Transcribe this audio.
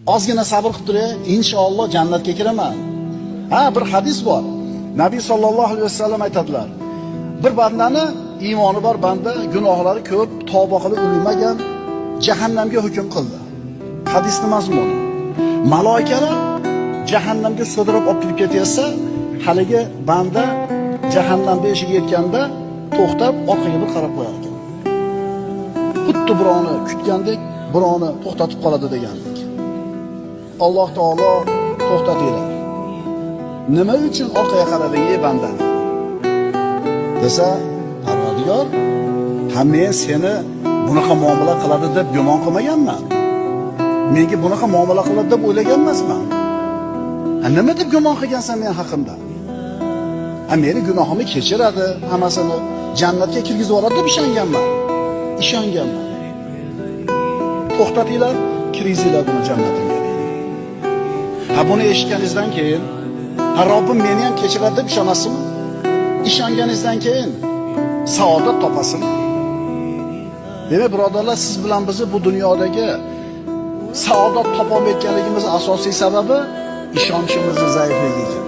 Ozgina sabr qilib turay, inshaalloh jannatga kiraman. Ha, bir hadis bor. Nabiy sallallohu alayhi vasallam aytadilar: bir bandani iymoni bor banda, gunohlari ko'p, tavba qilib o'lmagan, jahannamga hukm qildi. Hadisning mazmuni: Maloikalar jahannamga so'dirib olib kirib ketsa, haligi banda jahannam beshiga yetganda to'xtab orqaga bir qarab qo'yar ekan. Xuddi birovni kutgandek, birovni to'xtatib qoladi degandek. Alloh taolo to'xtatinglar. Nima uchun orqaga qarading ey banda? Desa, Parvardigor, men seni bunaqa muomala qiladi deb gumon qilmaganman. Menga bunaqa muomala qiladi deb o'ylagan emasman. Nima deb gumon qilgansan men haqimda? Meni gunohimni kechiradi, hammasini jannatga kirgizib yuboradi deb ishonganman. To'xtatinglar, kiringizlar buni jannatimga. Buni eshitganingizdan keyin, Robbim meni ham kechiradi deb ishonasizmi? Ishonganingizdan keyin saodat topasizmi? Demak, birodarlar, siz bilan bizni bu dunyodagi saodat topolmayotganligimizning asosiy sababi ishonchimizning zaifligi ekan.